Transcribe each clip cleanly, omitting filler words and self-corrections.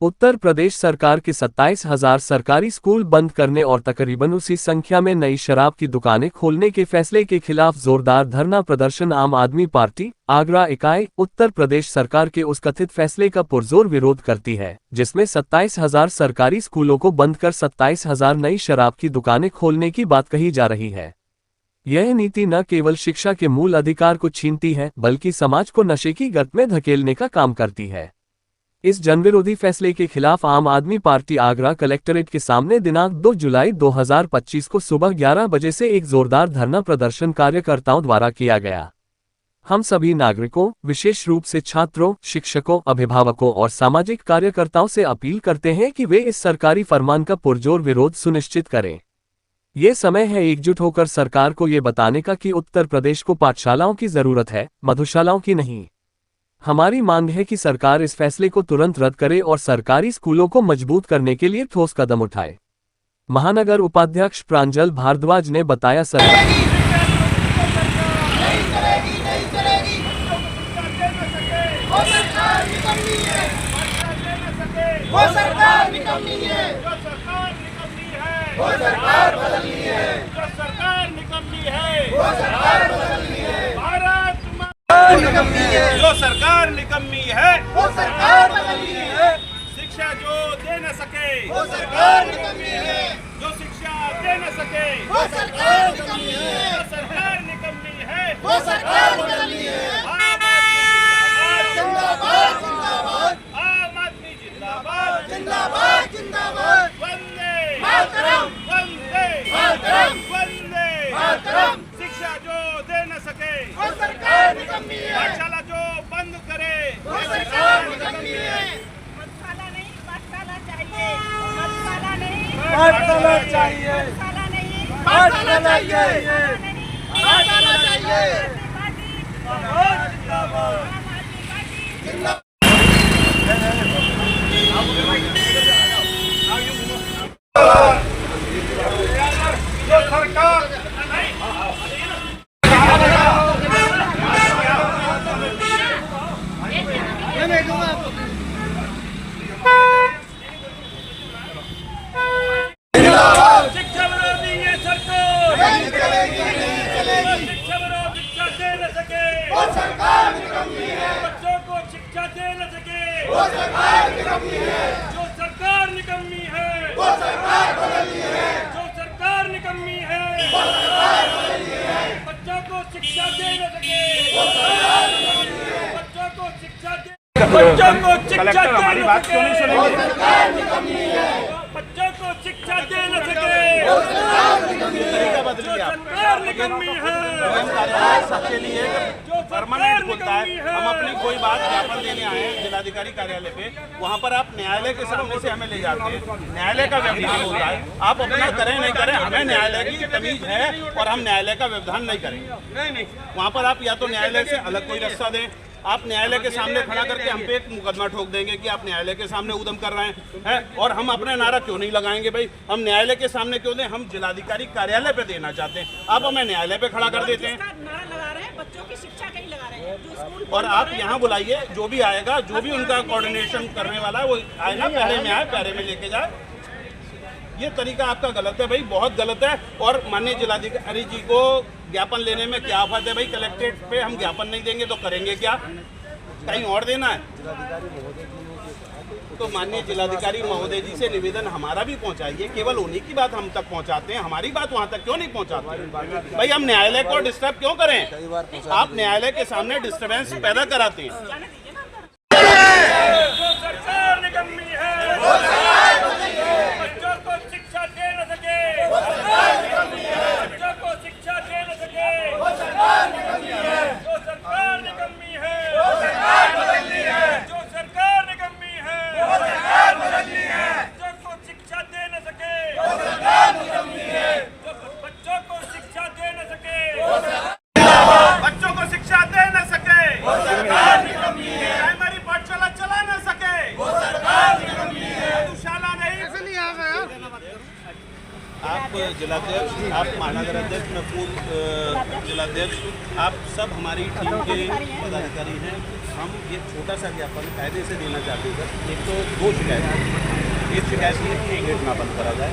उत्तर प्रदेश सरकार के 27,000 सरकारी स्कूल बंद करने और तकरीबन उसी संख्या में नई शराब की दुकानें खोलने के फैसले के खिलाफ जोरदार धरना प्रदर्शन आम आदमी पार्टी आगरा इकाई उत्तर प्रदेश सरकार के उस कथित फैसले का पुरजोर विरोध करती है, जिसमें 27,000 सरकारी स्कूलों को बंद कर 27,000 नई शराब की दुकानें खोलने की बात कही जा रही है। यह नीति न केवल शिक्षा के मूल अधिकार को छीनती है, बल्कि समाज को नशे की गर्त में धकेलने का काम करती है। इस जनविरोधी फैसले के खिलाफ आम आदमी पार्टी आगरा कलेक्ट्रेट के सामने दिनांक 2 जुलाई 2025 को सुबह 11 बजे से एक जोरदार धरना प्रदर्शन कार्यकर्ताओं द्वारा किया गया। हम सभी नागरिकों, विशेष रूप से छात्रों, शिक्षकों, अभिभावकों और सामाजिक कार्यकर्ताओं से अपील करते हैं कि वे इस सरकारी फरमान का पुरजोर विरोध सुनिश्चित करें। ये समय है एकजुट होकर सरकार को ये बताने का कि उत्तर प्रदेश को पाठशालाओं की जरूरत है, मधुशालाओं की नहीं। हमारी मांग है कि सरकार इस फैसले को तुरंत रद्द करे और सरकारी स्कूलों को मजबूत करने के लिए ठोस कदम उठाए। महानगर उपाध्यक्ष प्रांजल भारद्वाज ने बताया, सरकार जो सरकार निकम्मी है वो सरकार बदलनी है। शिक्षा जो दे न सके वो सरकार निकम्मी है। जो शिक्षा दे न सके वो सरकार निकम्मी है। जो सरकार निकम्मी है वो सरकार बदलनी है। जिंदाबाद जिंदाबाद आम आदमी जिंदाबाद जिंदाबाद जिंदाबाद। वंदे मातरम वंदे मातरम वंदे मातरम। शिक्षा जो दे न सके वो सरकार निकम्मी है। पाठशाला जो बंद करे वो सरकार निकम्मी है। मधुशाला नहीं, पाठशाला चाहिए। मधुशाला नहीं, पाठशाला चाहिए। मधुशाला नहीं, पाठशाला चाहिए। नहीं। पाठशाला चाहिए। जिंदाबाद, जिंदाबाद आम आदमी पार्टी। जिंदाबाद। जो सरकार शिक्षा विरोधी ये सरकार नहीं चलेगी नहीं चलेगी। शिक्षा विरोधी शिक्षा दे न सके वो सरकार निकम्मी है। बच्चों को शिक्षा दे न सके वो सरकार निकम्मी है। जो सरकार निकम्मी है वो सरकार बदलनी है। जो सरकार निकम्मी है वो सरकार बदलनी है। बच्चों को शिक्षा दे न सके वो सरकार निकम्मी है। बच्चों को शिक्षा दे बच्चों को शिक्षा दे हमारी बात क्यों नहीं वो सुनेंगे? सरकार निकम्मी है। बच्चों को शिक्षा दे न सके वो सरकार निकम्मी है। तरीका बदलिए जो आप। सरकार निकम्मी है कार्यालय सबके लिए जो परमानेंट खुलता है। हम अपनी कोई बात ज्ञापन देने आए हैं जिलाधिकारी कार्यालय पे, वहाँ पर आप न्यायालय के सामने से हमें ले जाते हैं, न्यायालय का व्यवधान होता है। आप अपना करें नहीं करें, हमें न्यायालय की तमीज है और हम न्यायालय का व्यवधान नहीं करेंगे। नहीं वहाँ पर आप या तो न्यायालय से अलग कोई रास्ता दें, आप न्यायालय के सामने खड़ा करके हम पे एक मुकदमा ठोक देंगे कि आप न्यायालय के सामने उद्यम कर रहे हैं, और हम अपने नारा क्यों नहीं लगाएंगे भाई? हम न्यायालय के सामने क्यों दें? हम जिलाधिकारी कार्यालय पे देना चाहते हैं, आप हमें न्यायालय पे खड़ा कर देते हैं। नारा लगा रहे हैं, बच्चों की शिक्षा कहीं लगा रहे हैं। जो स्कूल और आप यहाँ बुलाइए, जो भी आएगा, जो भी उनका कोऑर्डिनेशन करने वाला है वो आए ना, पैरे में आए, पैरे में लेके जाए। ये तरीका आपका गलत है भाई, बहुत गलत है। और माननीय जिलाधिकारी जी को ज्ञापन लेने में क्या आफत है भाई? कलेक्ट्रेट पे हम ज्ञापन नहीं देंगे तो करेंगे क्या? कहीं और देना है? तो माननीय जिलाधिकारी महोदय जी से निवेदन हमारा भी पहुंचाइए। केवल उन्हीं की बात हम तक पहुंचाते हैं, हमारी बात वहां तक क्यों नहीं पहुंचाते? भाई हम न्यायालय को डिस्टर्ब क्यों करें? आप न्यायालय के सामने डिस्टर्बेंस पैदा कराते हैं। जो सरकार निकम्मी है बच्चों को शिक्षा दे न सके बच्चों को शिक्षा दे न सके जो सरकार निकम्मी है जो सरकार निकम्मी है जो सरकार निकम्मी है बच्चों को शिक्षा दे न सके जो बच्चों को शिक्षा दे न सके बच्चों को शिक्षा दे न सके प्राइमरी पाठशाला चला न सके मधुशाला नहीं। आप जिलाध्यक्ष, आप महानगर अध्यक्ष, मैं पूर्व जिलाध्यक्ष, आप सब हमारी टीम के पदाधिकारी हैं। हम ये छोटा सा ज्ञापन कायदे से देना चाहते हैं सर। एक तो 2 शिकायत, एक शिकायत ये कि गेट ना बंद करा जाए।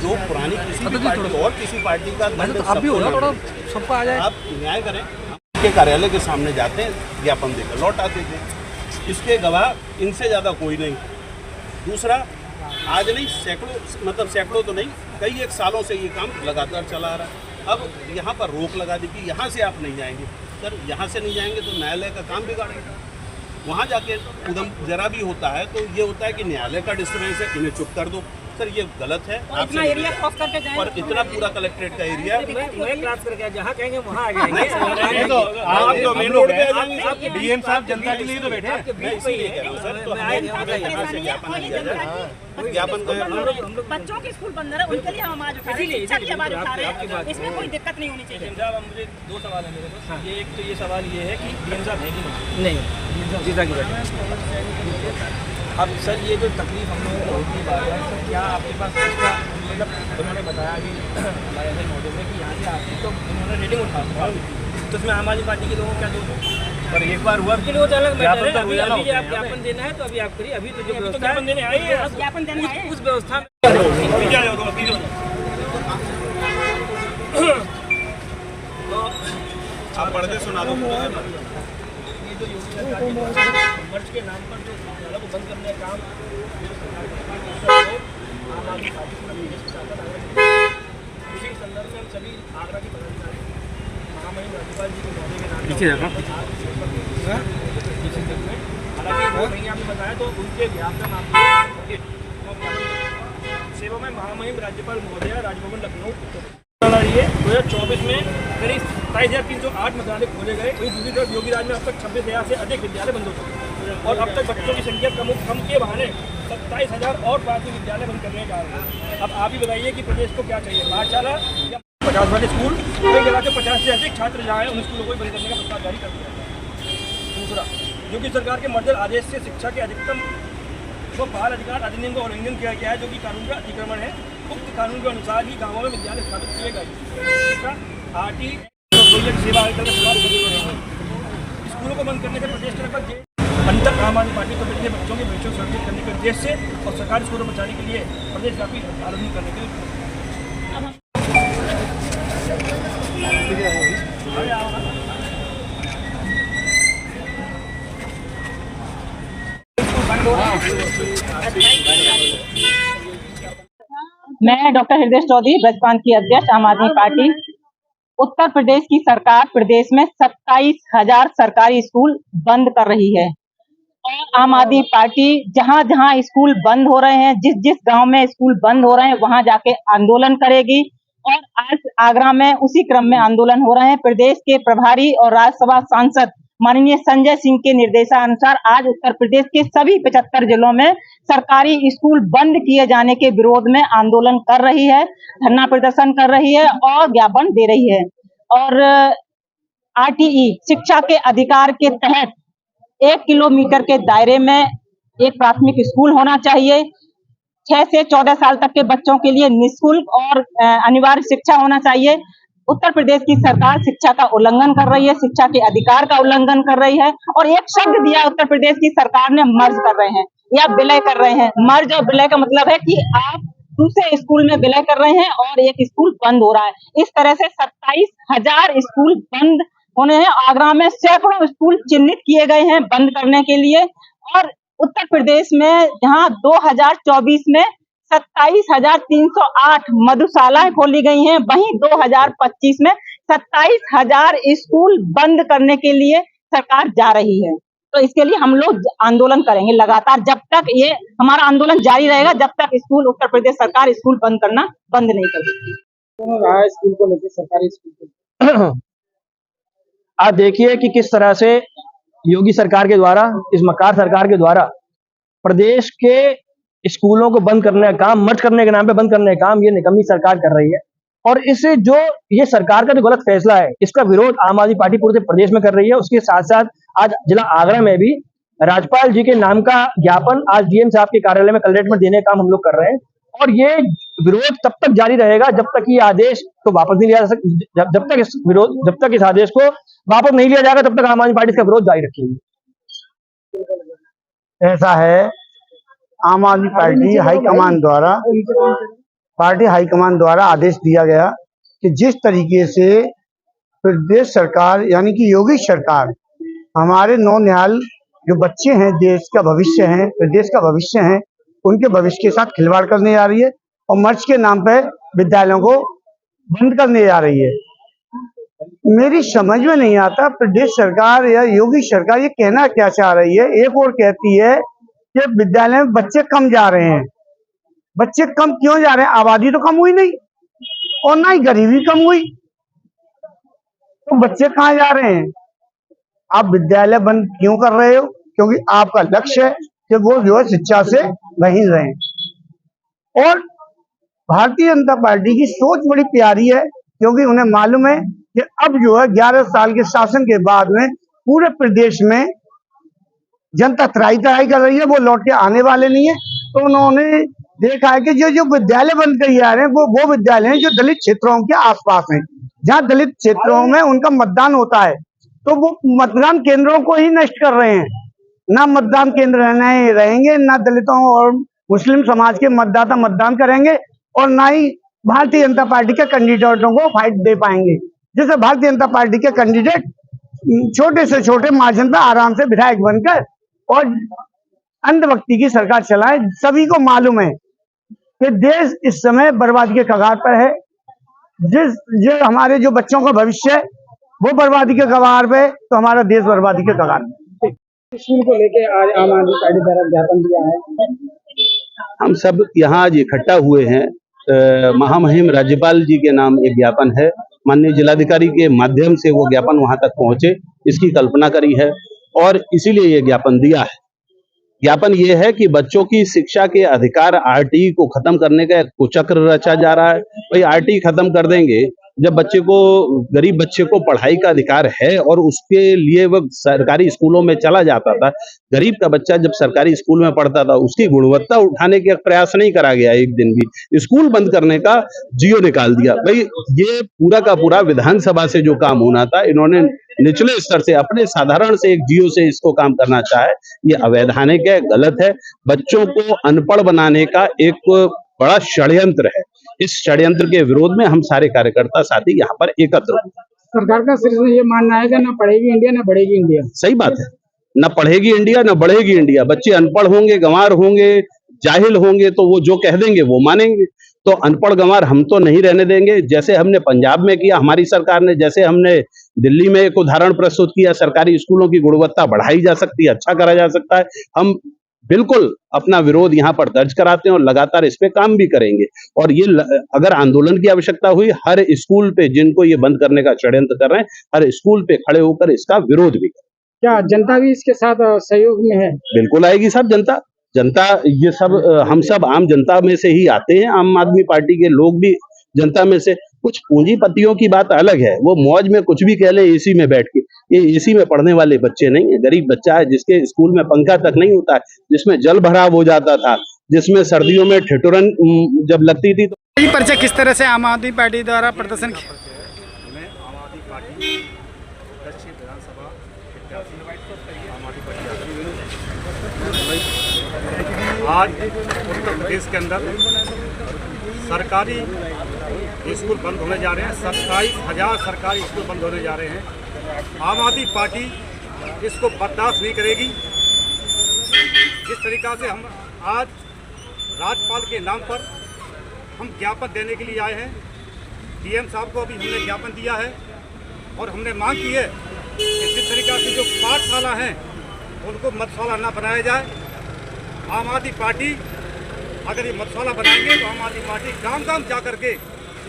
जो पुरानी किसी भी पार्टी और किसी पार्टी का आप भी होना थोड़ा सबको आ जाए, आप न्याय करें। के कार्यालय के सामने जाते हैं, ज्ञापन देकर लौट आते थे। इसके गवाह इनसे ज़्यादा कोई नहीं। दूसरा, आज नहीं सैकड़ों तो नहीं, कई एक सालों से ये काम लगातार चला आ रहा है। अब यहाँ पर रोक लगा दी कि यहाँ से आप नहीं जाएंगे। सर यहाँ से नहीं जाएंगे तो न्यायालय का काम बिगाड़ेगा। वहाँ जाके उधम जरा भी होता है तो ये होता है कि न्यायालय का डिस्टर्बेंस है, इन्हें चुप कर दो। सर ये गलत है। इतना एरिया क्रॉस करके जाएं और इतना पूरा कलेक्ट्रेट का एरिया मैं क्रॉस करके जहाँ कहेंगे वहाँ आ जाएंगे। आप तो मेन रोड पे आ जाएंगे। डीएम साहब जनता के लिए तो बैठे हैं। मैं इसीलिए कह रहा हूँ सर, तो यहाँ से ज्ञापन दिया जाए। ज्ञापन बच्चों के स्कूल बंद है, उनके लिए हम आवाज उठा रहे हैं, शिक्षा की आवाज उठा रहे हैं। इसमें कोई दिक्कत नहीं होनी चाहिए। साहब मुझे 2 सवाल है मेरे पास। ये एक तो ये सवाल ये है कि डीएम साहब है कि नहीं सीधा की बात। अब सर ये जो तकलीफ हम लोगों को होती है, सर क्या आपके पास इसका मतलब उन्होंने बताया अभी हमारे ऐसे मॉडल में कि यहाँ से आती तो उन्होंने रेटिंग उठा तो उसमें आम आदमी पार्टी के लोगों को क्या दोष है? पर एक बार हुआ कि वो अलग मैटर है। अभी आप ज्ञापन देना है तो अभी आप करिए। अभी तो जो व्यवस्था ज्ञापन देने आए हैं, ज्ञापन देने आए हैं। उस व्यवस्था में आप पढ़ के सुना दो। ये जो योगी सरकार के मर्ज के नाम पर जो विद्यालय को बंद करने का काम आम आदमी पार्टी पूरा प्रदेश के साथ उसी संदर्भ में हम सभी आगरा की पदाधिकारी महामहिम राज्यपाल जी के महोदय के नाम हालांकि वो नहीं आपने बताया तो उनके ज्ञापन आपके सेवा में महामहिम राज्यपाल महोदय राजभवन लखनऊ 2024 में करीब 27,308 विद्यालय खोले गए। वहीं दूसरी तरफ योगी राज में अब तक 26,000 से अधिक विद्यालय बंद हो चुके हैं और अब तक बच्चों की संख्या कम के बहाने 27,000 और प्राथमिक विद्यालय बंद करने जा रहे हैं। अब आप ही बताइए कि प्रदेश को क्या चाहिए, पाठशाला या 50 वाले स्कूल, एक जगह के 50 से अधिक छात्र जहाँ हैं उन स्कूलों को बंद करने का प्रस्ताव जारी कर दिया। दूसरा, योगी सरकार के मर्दल आदेश से शिक्षा के अधिकतम वो बाल अधिकार अधिनियम का उल्लंघन किया गया है, जो कि कानून का अतिक्रमण है। उक्त कानून के अनुसार ही गाँवों में विद्यालय स्थापित किए गए। आरटी सेवा आयोग का सवाल स्कूलों को बंद करने से प्रदेश के लगभग अंतर आम आदमी पार्टी को अपने बच्चों के भविष्य को सुरक्षित करने के उद्देश्य से और सरकारी स्कूलों को बचाने के लिए प्रदेशव्यापी आंदोलन करने के लिए मैं डॉक्टर हृदय चौधरी, ब्रजपान की अध्यक्ष, आम आदमी पार्टी। उत्तर प्रदेश की सरकार प्रदेश में 27,000 सरकारी स्कूल बंद कर रही है और आम आदमी पार्टी जहां जहां स्कूल बंद हो रहे हैं, जिस जिस गांव में स्कूल बंद हो रहे हैं, वहां जाके आंदोलन करेगी। और आज आगरा में उसी क्रम में आंदोलन हो रहे हैं। प्रदेश के प्रभारी और राज्यसभा सांसद माननीय संजय सिंह के निर्देशानुसार आज उत्तर प्रदेश के सभी 75 जिलों में सरकारी स्कूल बंद किए जाने के विरोध में आंदोलन कर रही है, धरना प्रदर्शन कर रही है और ज्ञापन दे रही है। और आरटीई शिक्षा के अधिकार के तहत 1 किलोमीटर के दायरे में एक प्राथमिक स्कूल होना चाहिए। 6 से 14 साल तक के बच्चों के लिए निःशुल्क और अनिवार्य शिक्षा होना चाहिए। उत्तर प्रदेश की सरकार शिक्षा का उल्लंघन कर रही है, शिक्षा के अधिकार का उल्लंघन कर रही है और एक शब्द दिया उत्तर प्रदेश की सरकार ने, मर्ज कर रहे हैं या विलय कर रहे हैं। मर्ज और विलय का मतलब है कि आप दूसरे स्कूल में विलय कर रहे हैं और एक स्कूल बंद हो रहा है। इस तरह से 27,000 स्कूल बंद होने हैं। आगरा में सैकड़ों स्कूल चिन्हित किए गए हैं बंद करने के लिए। और उत्तर प्रदेश में जहां 2024 में 27,308 मधुशालाएं खोली गई हैं, वहीं 2025 में 27,000 स्कूल बंद करने के लिए सरकार जा रही है। तो इसके लिए हम लोग आंदोलन करेंगे लगातार, जब तक ये हमारा आंदोलन जारी रहेगा, जब तक स्कूल उत्तर प्रदेश सरकार स्कूल बंद करना बंद नहीं करेगी। स्कूल को लेकर सरकारी स्कूल आप देखिए कि किस तरह से योगी सरकार के द्वारा, इस मक्कार सरकार के द्वारा प्रदेश के स्कूलों को बंद करने का काम, मर्ज करने के नाम पे बंद करने का काम ये निकम्मी सरकार कर रही है। और इससे जो ये सरकार का जो गलत फैसला है, इसका विरोध आम आदमी पार्टी पूरे प्रदेश में कर रही है। उसके साथ साथ आज जिला आगरा में भी राज्यपाल जी के नाम का ज्ञापन आज डीएम साहब के कार्यालय में कलेक्ट्रेट में देने का काम हम लोग कर रहे हैं। और ये विरोध तब तक जारी रहेगा जब तक ये आदेश को वापस नहीं लिया जा सकता। जब तक इस आदेश को वापस नहीं लिया जाएगा तब तक आम आदमी पार्टी इसका विरोध जारी रखेगी। ऐसा है, आम आदमी पार्टी हाईकमान द्वारा आदेश दिया गया कि जिस तरीके से प्रदेश सरकार यानी कि योगी सरकार हमारे नौनिहाल जो बच्चे हैं, देश का भविष्य है, प्रदेश का भविष्य है, उनके भविष्य के साथ खिलवाड़ करने जा रही है और मर्च के नाम पे विद्यालयों को बंद करने जा रही है। मेरी समझ में नहीं आता प्रदेश सरकार या योगी सरकार ये कहना क्या चाह रही है। एक और कहती है कि विद्यालय में बच्चे कम जा रहे हैं। बच्चे कम क्यों जा रहे हैं? आबादी तो कम हुई नहीं और ना ही गरीबी कम हुई, तो बच्चे कहाँ जा रहे हैं? आप विद्यालय बंद क्यों कर रहे हो? क्योंकि आपका लक्ष्य है कि वो जो है शिक्षा से वहीं रहें। और भारतीय जनता पार्टी की सोच बड़ी प्यारी है, क्योंकि उन्हें मालूम है कि अब जो है 11 साल के शासन के बाद में पूरे प्रदेश में जनता त्राही कर रही है, वो लौट के आने वाले नहीं है। तो उन्होंने देखा है कि जो विद्यालय बंद कर जा रहे हैं वो विद्यालय हैं जो दलित क्षेत्रों के आसपास हैं, जहाँ दलित क्षेत्रों में उनका मतदान होता है, तो वो मतदान केंद्रों को ही नष्ट कर रहे हैं। ना मतदान केंद्र रहेंगे, ना दलितों और मुस्लिम समाज के मतदाता मतदान करेंगे और ना ही भारतीय जनता पार्टी के कैंडिडेटों को फाइट दे पाएंगे। जैसे भारतीय जनता पार्टी के कैंडिडेट छोटे से छोटे मार्जिन पर आराम से विधायक बनकर और अंधभक्ति की सरकार चलाए। सभी को मालूम है कि देश इस समय बर्बादी के कगार पर है। जो हमारे जो बच्चों का भविष्य है वो बर्बादी के कगार पे, तो हमारा देश बर्बादी के कगार पे। स्कूल को लेके आज आम आदमी पार्टी द्वारा ज्ञापन दिया है। हम सब यहाँ आज इकट्ठा हुए हैं। महामहिम राज्यपाल जी के नाम एक ज्ञापन है, माननीय जिलाधिकारी के माध्यम से वो ज्ञापन वहां तक पहुंचे, इसकी कल्पना करी है और इसीलिए ये ज्ञापन दिया है। ज्ञापन ये है कि बच्चों की शिक्षा के अधिकार आरटीई को खत्म करने का एक कुचक्र रचा जा रहा है। भाई आरटीई खत्म कर देंगे, जब बच्चे को, गरीब बच्चे को पढ़ाई का अधिकार है और उसके लिए वह सरकारी स्कूलों में चला जाता था, गरीब का बच्चा जब सरकारी स्कूल में पढ़ता था उसकी गुणवत्ता उठाने का प्रयास नहीं करा गया। एक दिन भी स्कूल बंद करने का जियो निकाल दिया। भाई ये पूरा का पूरा विधानसभा से जो काम होना था, इन्होंने निचले स्तर से अपने साधारण से एक जियो से इसको काम करना चाहे, ये अवैधानिक है, गलत है। बच्चों को अनपढ़ बनाने का एक बड़ा षड्यंत्र है। इस षड्यंत्र के विरोध में हम सारे कार्यकर्ता साथी यहाँ पर एकत्र हुए। सरकार का सिर्फ ये मानना है कि न पढ़ेगी इंडिया न बढ़ेगी इंडिया। सही बात है, न पढ़ेगी इंडिया न बढ़ेगी इंडिया। बच्चे अनपढ़ होंगे, गंवार होंगे, जाहिल होंगे, तो वो जो कह देंगे वो मानेंगे। तो अनपढ़ गंवार हम तो नहीं रहने देंगे। जैसे हमने पंजाब में किया हमारी सरकार ने, जैसे हमने दिल्ली में एक उदाहरण प्रस्तुत किया, सरकारी स्कूलों की गुणवत्ता बढ़ाई जा सकती है, अच्छा करा जा सकता है। हम बिल्कुल अपना विरोध यहाँ पर दर्ज कराते हैं और लगातार इस पे काम भी करेंगे। और ये अगर आंदोलन की आवश्यकता हुई, हर स्कूल पे जिनको ये बंद करने का षड्यंत्र कर रहे हैं, हर स्कूल पे खड़े होकर इसका विरोध भी करें। क्या जनता भी इसके साथ सहयोग में है? बिल्कुल आएगी साहब जनता ये सब, हम सब आम जनता में से ही आते हैं। आम आदमी पार्टी के लोग भी जनता में से। कुछ पूंजीपतियों की बात अलग है, वो मौज में कुछ भी कह ले एसी में बैठ के। ये एसी में पढ़ने वाले बच्चे नहीं है। गरीब बच्चा है जिसके स्कूल में पंखा तक नहीं होता है, जिसमें जल भराव हो जाता था, जिसमें सर्दियों में ठिठुरन जब लगती थी। तो ये पर्चा किस तरह से आम आदमी पार्टी द्वारा प्रदर्शन किया? आम आदमी पार्टी विधानसभा आज उत्तर प्रदेश के अंदर सरकारी स्कूल बंद होने जा रहे हैं। 27,000 सरकारी स्कूल बंद होने जा रहे हैं। आम आदमी पार्टी इसको बर्दाश्त नहीं करेगी। जिस तरीक़ा से हम आज राज्यपाल के नाम पर हम ज्ञापन देने के लिए आए हैं, डीएम साहब को अभी हमने ज्ञापन दिया है और हमने मांग की है कि जिस तरीक़ा से जो पाठशाला हैं उनको मधुशाला ना बनाया जाए। आम आदमी पार्टी अगर ये मधुशाला बनाएंगे तो आम आदमी पार्टी गांव गांव जा करके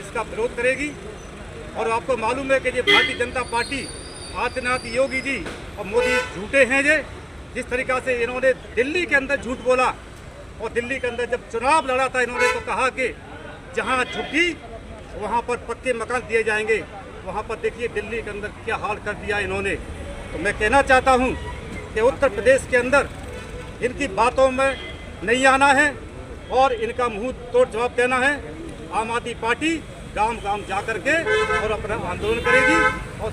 इसका विरोध करेगी। और आपको मालूम है कि ये भारतीय जनता पार्टी, आदित्यनाथ योगी जी और मोदी झूठे हैं। ये जिस तरीक़ा से इन्होंने दिल्ली के अंदर झूठ बोला और दिल्ली के अंदर जब चुनाव लड़ा था इन्होंने तो कहा कि जहाँ झुग्गी वहाँ पर पक्के मकान दिए जाएंगे। वहाँ पर देखिए दिल्ली के अंदर क्या हाल कर दिया इन्होंने। तो मैं कहना चाहता हूँ कि उत्तर प्रदेश के अंदर इनकी बातों में नहीं आना है और इनका मुंह तोड़ जवाब देना है। आम आदमी पार्टी गांव गांव जा करके और अपना आंदोलन करेगी और